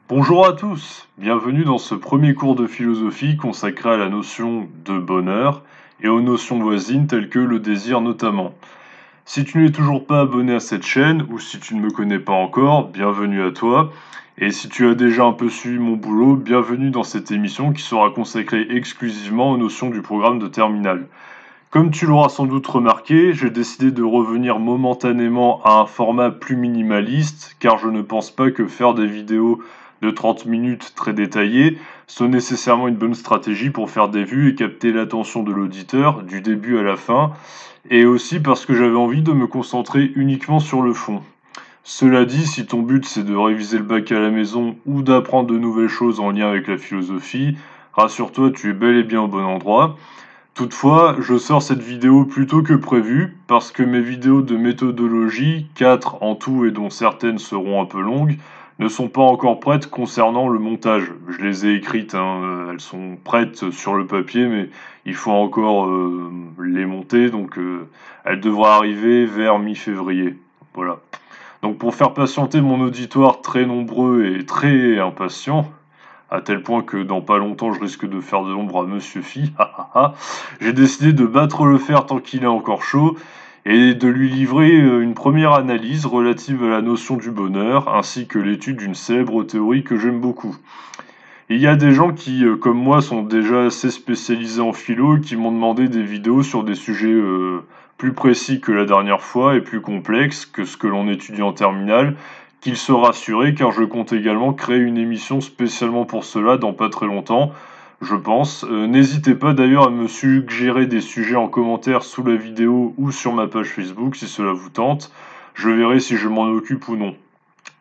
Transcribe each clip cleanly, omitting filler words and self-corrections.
Bonjour à tous, bienvenue dans ce premier cours de philosophie consacré à la notion de bonheur et aux notions voisines telles que le désir notamment. Si tu n'es toujours pas abonné à cette chaîne ou si tu ne me connais pas encore, bienvenue à toi. Et si tu as déjà un peu suivi mon boulot, bienvenue dans cette émission qui sera consacrée exclusivement aux notions du programme de terminale. Comme tu l'auras sans doute remarqué, j'ai décidé de revenir momentanément à un format plus minimaliste, car je ne pense pas que faire des vidéos de 30 minutes très détaillées soit nécessairement une bonne stratégie pour faire des vues et capter l'attention de l'auditeur du début à la fin, et aussi parce que j'avais envie de me concentrer uniquement sur le fond. Cela dit, si ton but c'est de réviser le bac à la maison ou d'apprendre de nouvelles choses en lien avec la philosophie, rassure-toi, tu es bel et bien au bon endroit. Toutefois, je sors cette vidéo plus tôt que prévu parce que mes vidéos de méthodologie, 4 en tout et dont certaines seront un peu longues, ne sont pas encore prêtes concernant le montage. Je les ai écrites, elles sont prêtes sur le papier, mais il faut encore les monter, donc elles devraient arriver vers mi-février. Voilà. Donc pour faire patienter mon auditoire très nombreux et très impatient, à tel point que dans pas longtemps je risque de faire de l'ombre à Monsieur Phi, j'ai décidé de battre le fer tant qu'il est encore chaud et de lui livrer une première analyse relative à la notion du bonheur ainsi que l'étude d'une célèbre théorie que j'aime beaucoup. Il y a des gens qui, comme moi, sont déjà assez spécialisés en philo et qui m'ont demandé des vidéos sur des sujets plus précis que la dernière fois et plus complexes que ce que l'on étudie en terminale, qu'ils se rassuraient car je compte également créer une émission spécialement pour cela dans pas très longtemps, je pense. N'hésitez pas d'ailleurs à me suggérer des sujets en commentaire sous la vidéo ou sur ma page Facebook si cela vous tente. Je verrai si je m'en occupe ou non.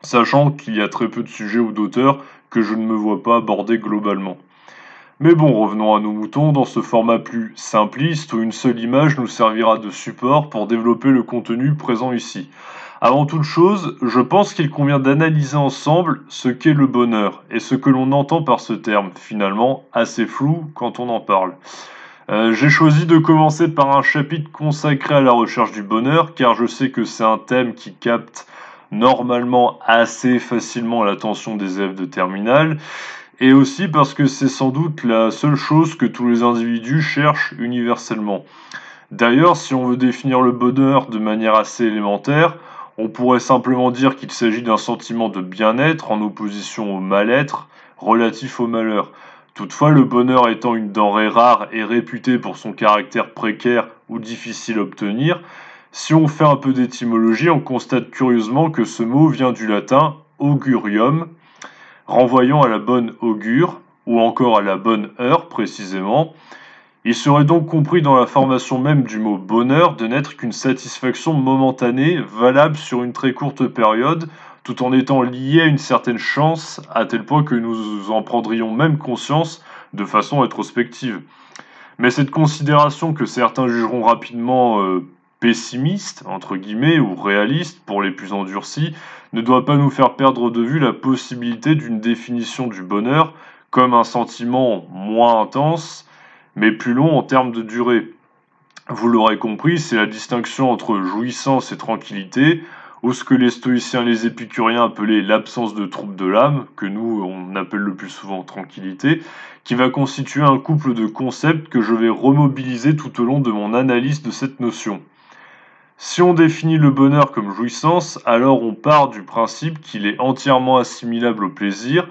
Sachant qu'il y a très peu de sujets ou d'auteurs que je ne me vois pas aborder globalement. Mais bon, revenons à nos moutons dans ce format plus simpliste où une seule image nous servira de support pour développer le contenu présent ici. Avant toute chose, je pense qu'il convient d'analyser ensemble ce qu'est le bonheur et ce que l'on entend par ce terme, finalement assez flou quand on en parle. J'ai choisi de commencer par un chapitre consacré à la recherche du bonheur car je sais que c'est un thème qui capte normalement assez facilement l'attention des élèves de terminale, et aussi parce que c'est sans doute la seule chose que tous les individus cherchent universellement. D'ailleurs, si on veut définir le bonheur de manière assez élémentaire, on pourrait simplement dire qu'il s'agit d'un sentiment de bien-être en opposition au mal-être relatif au malheur. Toutefois, le bonheur étant une denrée rare et réputée pour son caractère précaire ou difficile à obtenir, si on fait un peu d'étymologie, on constate curieusement que ce mot vient du latin augurium, renvoyant à la bonne augure, ou encore à la bonne heure précisément. Il serait donc compris dans la formation même du mot bonheur de n'être qu'une satisfaction momentanée, valable sur une très courte période, tout en étant liée à une certaine chance, à tel point que nous en prendrions même conscience de façon rétrospective. Mais cette considération que certains jugeront rapidement pessimiste, entre guillemets, ou réaliste pour les plus endurcis, ne doit pas nous faire perdre de vue la possibilité d'une définition du bonheur comme un sentiment moins intense, mais plus long en termes de durée. Vous l'aurez compris, c'est la distinction entre jouissance et tranquillité, ou ce que les stoïciens et les épicuriens appelaient l'absence de trouble de l'âme, que nous on appelle le plus souvent tranquillité, qui va constituer un couple de concepts que je vais remobiliser tout au long de mon analyse de cette notion. Si on définit le bonheur comme jouissance, alors on part du principe qu'il est entièrement assimilable au plaisir,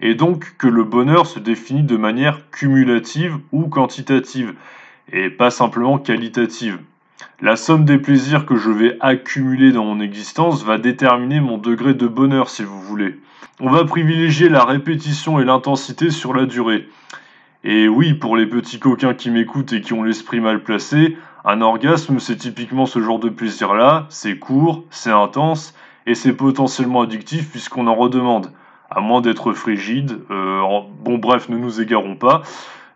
et donc que le bonheur se définit de manière cumulative ou quantitative, et pas simplement qualitative. La somme des plaisirs que je vais accumuler dans mon existence va déterminer mon degré de bonheur, si vous voulez. On va privilégier la répétition et l'intensité sur la durée. Et oui, pour les petits coquins qui m'écoutent et qui ont l'esprit mal placé, un orgasme, c'est typiquement ce genre de plaisir-là, c'est court, c'est intense, et c'est potentiellement addictif puisqu'on en redemande, à moins d'être frigide. Bon bref, ne nous égarons pas.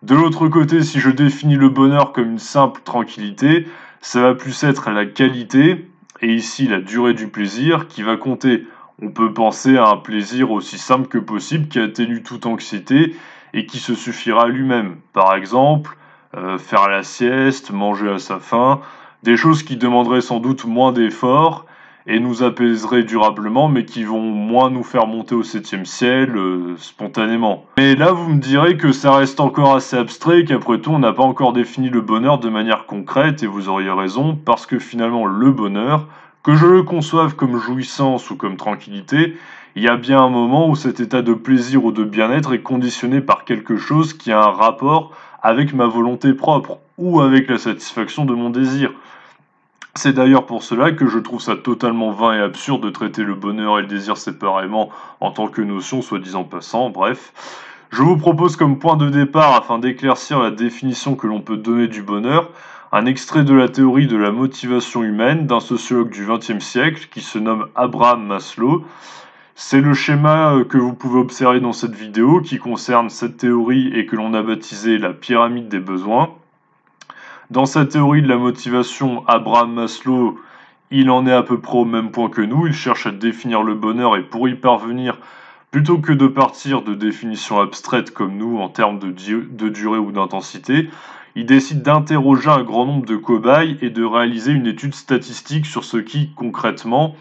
De l'autre côté, si je définis le bonheur comme une simple tranquillité, ça va plus être la qualité, et ici la durée du plaisir, qui va compter. On peut penser à un plaisir aussi simple que possible qui atténue toute anxiété et qui se suffira à lui-même. Par exemple, faire la sieste, manger à sa faim, des choses qui demanderaient sans doute moins d'efforts et nous apaiseraient durablement, mais qui vont moins nous faire monter au 7e ciel spontanément. Mais là, vous me direz que ça reste encore assez abstrait, qu'après tout, on n'a pas encore défini le bonheur de manière concrète, et vous auriez raison, parce que finalement, le bonheur, que je le conçoive comme jouissance ou comme tranquillité, il y a bien un moment où cet état de plaisir ou de bien-être est conditionné par quelque chose qui a un rapport avec ma volonté propre, ou avec la satisfaction de mon désir. C'est d'ailleurs pour cela que je trouve ça totalement vain et absurde de traiter le bonheur et le désir séparément en tant que notion soi-disant passant, bref. Je vous propose comme point de départ, afin d'éclaircir la définition que l'on peut donner du bonheur, un extrait de la théorie de la motivation humaine d'un sociologue du XXe siècle qui se nomme Abraham Maslow. C'est le schéma que vous pouvez observer dans cette vidéo qui concerne cette théorie et que l'on a baptisé la pyramide des besoins. Dans sa théorie de la motivation, Abraham Maslow, il en est à peu près au même point que nous, il cherche à définir le bonheur et pour y parvenir, plutôt que de partir de définitions abstraites comme nous en termes de durée ou d'intensité, il décide d'interroger un grand nombre de cobayes et de réaliser une étude statistique sur ce qui, concrètement,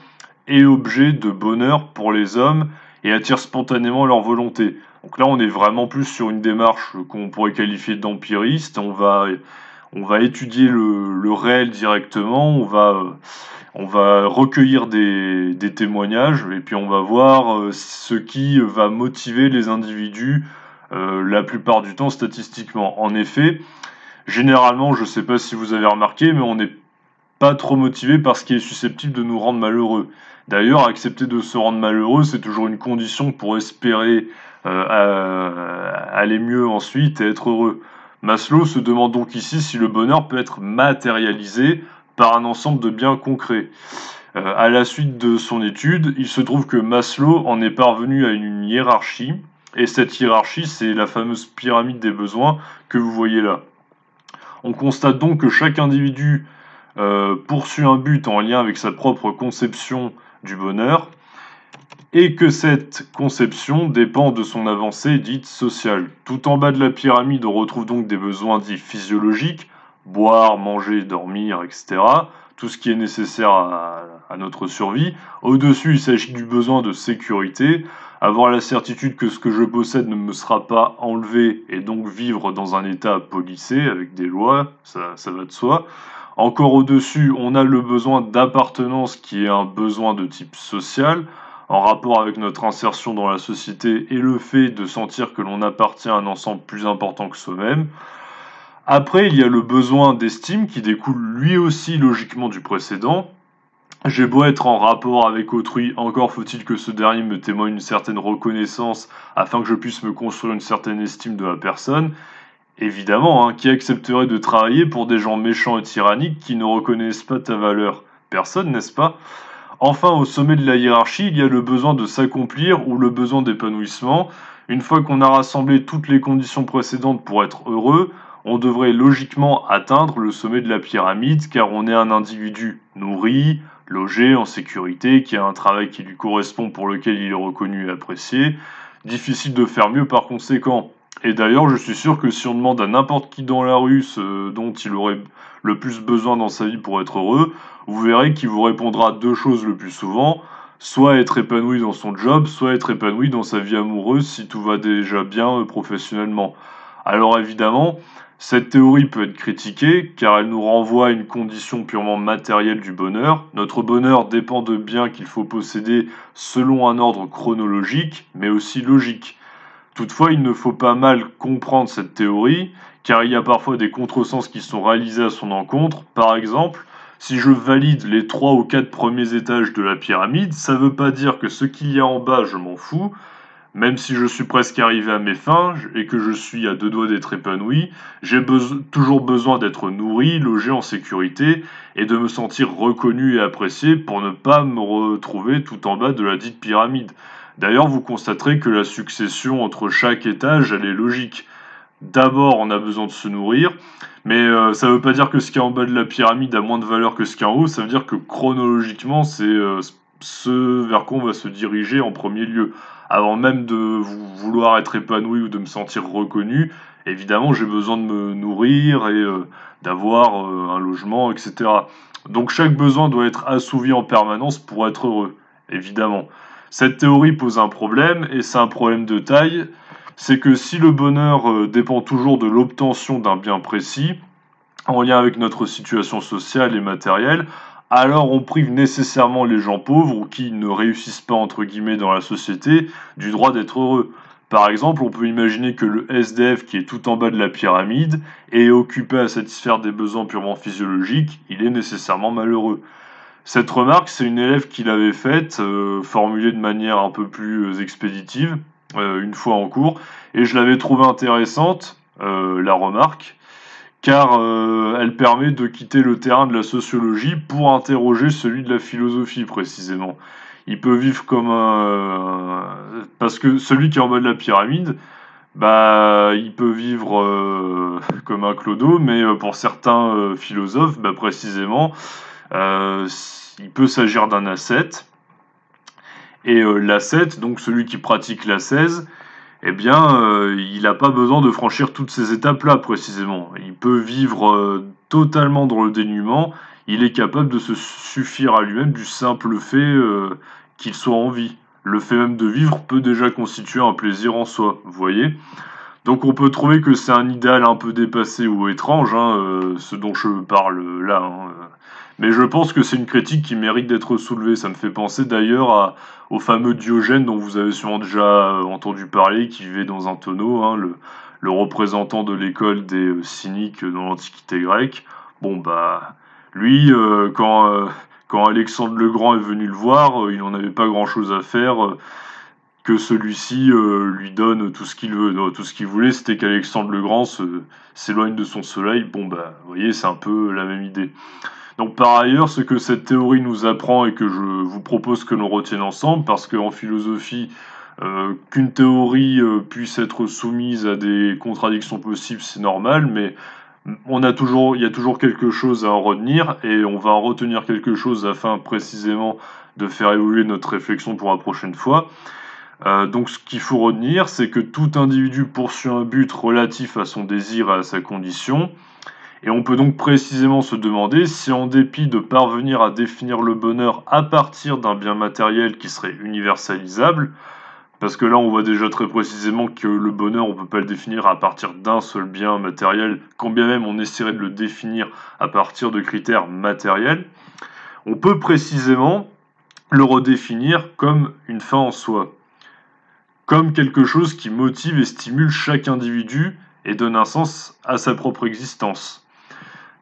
est objet de bonheur pour les hommes et attire spontanément leur volonté. Donc là, on est vraiment plus sur une démarche qu'on pourrait qualifier d'empiriste. On va étudier le réel directement, on va recueillir des témoignages et puis on va voir ce qui va motiver les individus la plupart du temps statistiquement. En effet, généralement, je ne sais pas si vous avez remarqué, mais on n'est pas trop motivé par ce qui est susceptible de nous rendre malheureux. D'ailleurs, accepter de se rendre malheureux, c'est toujours une condition pour espérer aller mieux ensuite et être heureux. Maslow se demande donc ici si le bonheur peut être matérialisé par un ensemble de biens concrets. À la suite de son étude, il se trouve que Maslow en est parvenu à une hiérarchie, et cette hiérarchie, c'est la fameuse pyramide des besoins que vous voyez là. On constate donc que chaque individu poursuit un but en lien avec sa propre conception du bonheur, et que cette conception dépend de son avancée dite sociale. Tout en bas de la pyramide, on retrouve donc des besoins dits physiologiques, boire, manger, dormir, etc. Tout ce qui est nécessaire à notre survie. Au-dessus, il s'agit du besoin de sécurité, avoir la certitude que ce que je possède ne me sera pas enlevé et donc vivre dans un état policé avec des lois, ça va de soi. Encore au-dessus, on a le besoin d'appartenance qui est un besoin de type social, en rapport avec notre insertion dans la société et le fait de sentir que l'on appartient à un ensemble plus important que soi-même. Après, il y a le besoin d'estime qui découle lui aussi logiquement du précédent. J'ai beau être en rapport avec autrui, encore faut-il que ce dernier me témoigne une certaine reconnaissance afin que je puisse me construire une certaine estime de la personne. Évidemment, qui accepterait de travailler pour des gens méchants et tyranniques qui ne reconnaissent pas ta valeur? Personne, n'est-ce pas? Enfin, au sommet de la hiérarchie, il y a le besoin de s'accomplir ou le besoin d'épanouissement. Une fois qu'on a rassemblé toutes les conditions précédentes pour être heureux, on devrait logiquement atteindre le sommet de la pyramide car on est un individu nourri, logé, en sécurité, qui a un travail qui lui correspond pour lequel il est reconnu et apprécié. Difficile de faire mieux par conséquent. Et d'ailleurs, je suis sûr que si on demande à n'importe qui dans la rue ce dont il aurait le plus besoin dans sa vie pour être heureux, vous verrez qu'il vous répondra deux choses le plus souvent, soit être épanoui dans son job, soit être épanoui dans sa vie amoureuse si tout va déjà bien professionnellement. Alors évidemment, cette théorie peut être critiquée car elle nous renvoie à une condition purement matérielle du bonheur. Notre bonheur dépend de biens qu'il faut posséder selon un ordre chronologique, mais aussi logique. Toutefois, il ne faut pas mal comprendre cette théorie, car il y a parfois des contresens qui sont réalisés à son encontre. Par exemple, si je valide les 3 ou 4 premiers étages de la pyramide, ça ne veut pas dire que ce qu'il y a en bas, je m'en fous. Même si je suis presque arrivé à mes fins et que je suis à deux doigts d'être épanoui, j'ai toujours besoin d'être nourri, logé en sécurité et de me sentir reconnu et apprécié pour ne pas me retrouver tout en bas de la dite pyramide. D'ailleurs, vous constaterez que la succession entre chaque étage, elle est logique. D'abord, on a besoin de se nourrir, mais ça ne veut pas dire que ce qui est en bas de la pyramide a moins de valeur que ce qui est en haut, ça veut dire que chronologiquement, c'est ce vers quoi on va se diriger en premier lieu. Avant même de vouloir être épanoui ou de me sentir reconnu, Évidemment, j'ai besoin de me nourrir et d'avoir un logement, etc. Donc chaque besoin doit être assouvi en permanence pour être heureux, évidemment. Cette théorie pose un problème, et c'est un problème de taille, c'est que si le bonheur dépend toujours de l'obtention d'un bien précis, en lien avec notre situation sociale et matérielle, alors on prive nécessairement les gens pauvres ou qui ne réussissent pas entre guillemets dans la société du droit d'être heureux. Par exemple, on peut imaginer que le SDF qui est tout en bas de la pyramide et est occupé à satisfaire des besoins purement physiologiques, il est nécessairement malheureux. Cette remarque, c'est une élève qui l'avait faite, formulée de manière un peu plus expéditive, une fois en cours, et je l'avais trouvée intéressante, la remarque, car elle permet de quitter le terrain de la sociologie pour interroger celui de la philosophie précisément. Il peut vivre comme un... Parce que celui qui est en bas de la pyramide, bah, il peut vivre comme un clodo, mais pour certains philosophes, bah, précisément, euh, il peut s'agir d'un ascète. Et l'ascète, donc celui qui pratique l'ascèse, eh bien, il n'a pas besoin de franchir toutes ces étapes-là, précisément. Il peut vivre totalement dans le dénuement, il est capable de se suffire à lui-même du simple fait qu'il soit en vie. Le fait même de vivre peut déjà constituer un plaisir en soi, vous voyez. Donc on peut trouver que c'est un idéal un peu dépassé ou étrange, hein, ce dont je parle là. Hein. Mais je pense que c'est une critique qui mérite d'être soulevée. Ça me fait penser d'ailleurs au fameux Diogène dont vous avez sûrement déjà entendu parler, qui vivait dans un tonneau, hein, le représentant de l'école des cyniques dans l'Antiquité grecque. Bon bah, lui, quand Alexandre le Grand est venu le voir, il n'en avait pas grand-chose à faire. Que celui-ci lui donne tout ce qu'il veut. Non, tout ce qu'il voulait, c'était qu'Alexandre le Grand s'éloigne de son soleil. Bon, bah, vous voyez, c'est un peu la même idée. Donc, par ailleurs, ce que cette théorie nous apprend et que je vous propose que l'on retienne ensemble, parce qu'en philosophie, qu'une théorie puisse être soumise à des contradictions possibles, c'est normal, mais il y a toujours quelque chose à en retenir, et on va en retenir quelque chose afin précisément de faire évoluer notre réflexion pour la prochaine fois. Donc ce qu'il faut retenir, c'est que tout individu poursuit un but relatif à son désir et à sa condition, et on peut donc précisément se demander si en dépit de parvenir à définir le bonheur à partir d'un bien matériel qui serait universalisable, parce que là on voit déjà très précisément que le bonheur on ne peut pas le définir à partir d'un seul bien matériel, quand bien même on essaierait de le définir à partir de critères matériels, on peut précisément le redéfinir comme une fin en soi, comme quelque chose qui motive et stimule chaque individu et donne un sens à sa propre existence.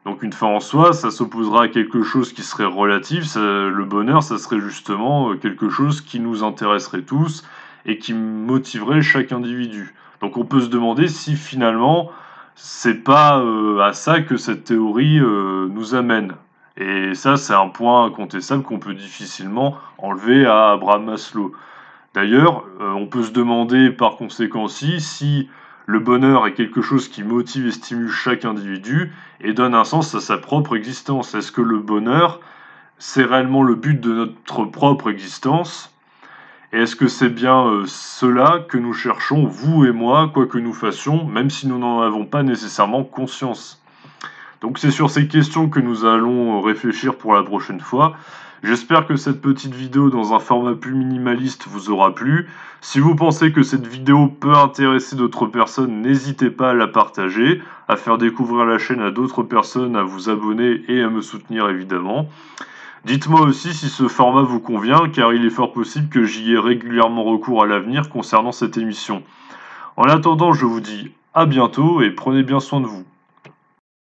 Donc une fin en soi, ça s'opposera à quelque chose qui serait relatif, le bonheur, ça serait justement quelque chose qui nous intéresserait tous et qui motiverait chaque individu. Donc on peut se demander si finalement c'est pas à ça que cette théorie nous amène. Et ça, c'est un point incontestable qu'on peut difficilement enlever à Abraham Maslow. D'ailleurs, on peut se demander par conséquent si le bonheur est quelque chose qui motive et stimule chaque individu et donne un sens à sa propre existence. Est-ce que le bonheur, c'est réellement le but de notre propre existence? Et est-ce que c'est bien cela que nous cherchons, vous et moi, quoi que nous fassions, même si nous n'en avons pas nécessairement conscience? Donc c'est sur ces questions que nous allons réfléchir pour la prochaine fois. J'espère que cette petite vidéo dans un format plus minimaliste vous aura plu. Si vous pensez que cette vidéo peut intéresser d'autres personnes, n'hésitez pas à la partager, à faire découvrir la chaîne à d'autres personnes, à vous abonner et à me soutenir évidemment. Dites-moi aussi si ce format vous convient, car il est fort possible que j'y ai régulièrement recours à l'avenir concernant cette émission. En attendant, je vous dis à bientôt et prenez bien soin de vous.